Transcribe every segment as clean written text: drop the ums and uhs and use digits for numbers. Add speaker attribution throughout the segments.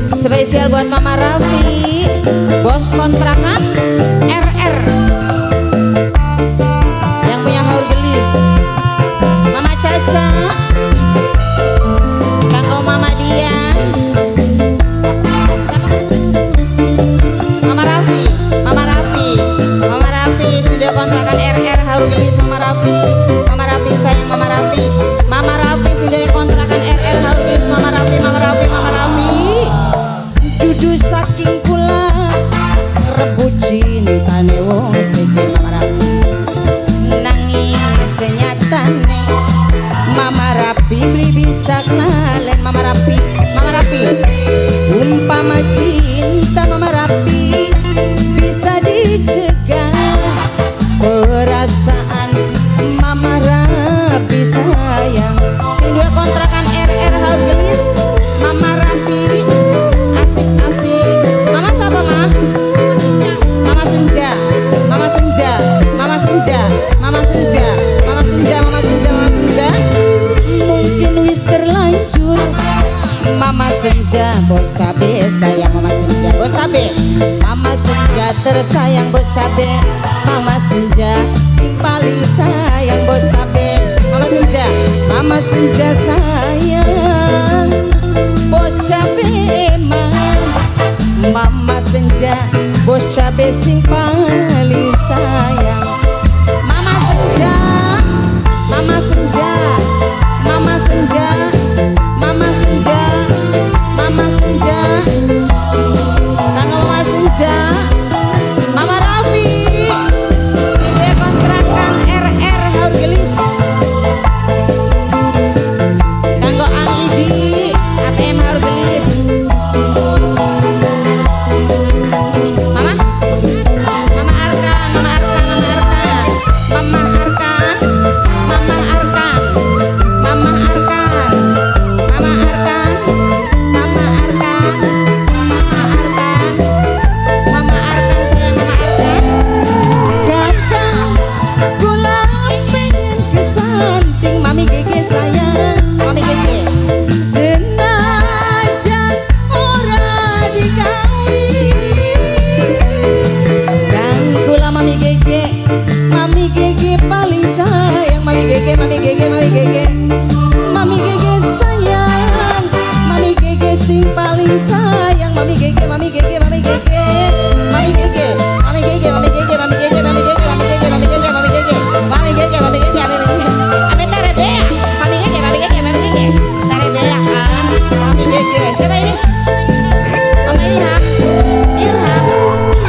Speaker 1: Spesial buat Mama Raffi, bos kontrakan RR yang punya haur gelis. Mama Caca, kanggo Mama Dian, Mama Raffi, Mama Raffi, Mama Raffi sudah kontrakan RR haur gelis. Mama Raffi, Mama Raffi sayang Mama Raffi, Mama Raffi sudah kontrakan RR haur gelis. Mama Raffi, Mama Raffi, Mama Raffi. Dudu saking kula rebut cintane wong sejen Mama Raffi, nanging senyatane Mama Raffi beli bisa kenalen. Mama Raffi, Mama Raffi, umpama cinta Mama Raffi bisa dicegah, perasaan Mama Raffi sayang sing dua kontrakan RR haur gelis. Mama Raffi Mama Senja, bos cabe sayang Mama Senja, bos cabe. Mama Senja tersayang bos cabe, Mama Senja sing paling sayang bos cabe. Mama Senja, Mama Senja sayang bos cabe emang. Mama Senja, bos cabe sing paling sayang. Mama Senja, Mama Senja, Mama Senja, Mama Senja, Mama Senja, kanggo Mama Senja, Mama Raffi, sini kontrakan RR haur gelis, kanggo Ang Idi, ATM haur gelis. Mama, Mama Arkan, Mama Arkan, Mama Arkan, Mama Arkan, Mama Arkan, Mama Arkan, Mama Arkan, Mama Arkan, Mama Arkan sayang Mama Arkan. Kadang kula pengen kesanting Mami Gege sayang, Mami Gege. Senajan ora dikawin, dan kula Mami Gege, Mami Gege paling sayang. Mami Gege, Mami Gege, Mami Gege, Mami Gege sayang, Mami Gege sing paling sayang. Mami Gege, Mami Gege, Mami Gege, Mami Gege, Mami Gege, Mami Gege, Mami Gege, Mami Gege, Mami Gege, Mami Gege, Mami Gege, Mami Gege, Mami Gege, Ame tarebea, Mami Gege, Mami Gege, Mami Gege, tarebea kan, Mami Gege. Siapa ini? Mama Irham, Irham.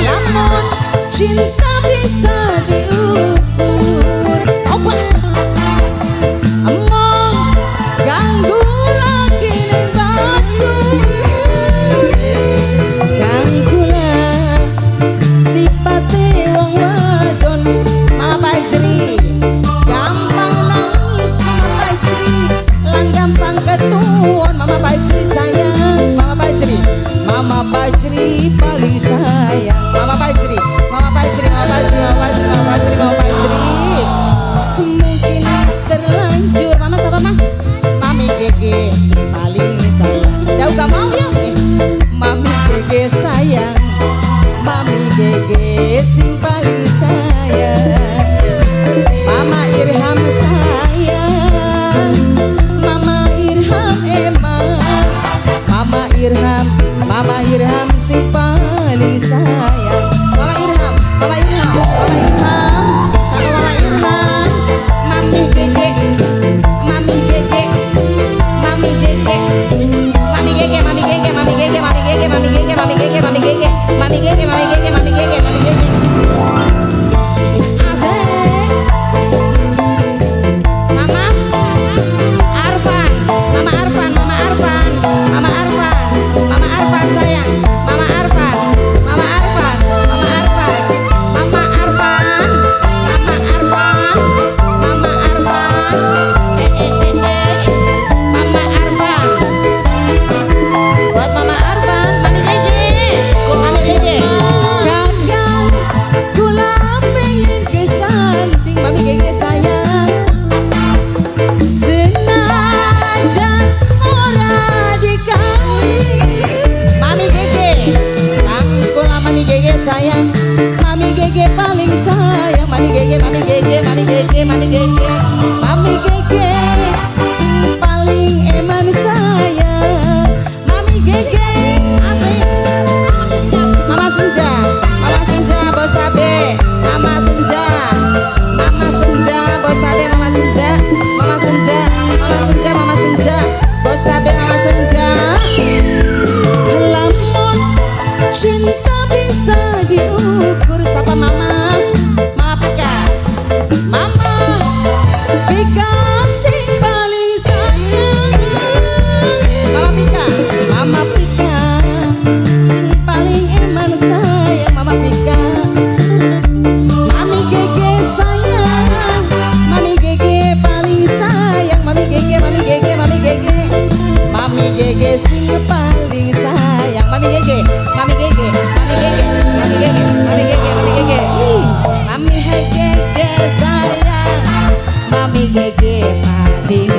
Speaker 1: Lamun cinta bisa diukur, obat emang ganggu lagi ning batu, ganggulah sipate wong wadon. Mama Fajri gampang nangis, Mama Fajri lan gampang ketuon. Mama Fajri sayang, Mama Fajri, Mama Fajri paling sayang. Mama Fajri, Mama Fajri, Mama Fajri, Mama Fajri, Mama Fajri, Mama Fajri. Mungkin wis terlanjur. Mama siapa mah? Mami Gege sing paling sayang. Dah gak mau ya nih. Mami Gege sayang, Mami Gege sing paling sayang. Mama Irham sayang, Mama Irham emang. Mama Irham, Mama Irham sing paling sayang. Mama Irham, Mama Irham, Mama Irham, sama Mama Irham. Mami Gege, Mami Gege, Mami Gege, Mami Gege, Mami Gege, Mami Gege, Mami Gege, Mami Gege, Mami Gege, Mami Gege, Mami Gege, Mami Gege, Mami Gege, Mami Gege. Asik. Mama Arfan, Mama Arfan, Mama Arfan, Mama Arfan, Mama Arfan sayang. Gege sing paling sayang. Mami Gege, Mami Gege, Mami Gege, Mami Gege, Mami Gege, Mami Gege. Mami Gege sayang, Mami Gege paling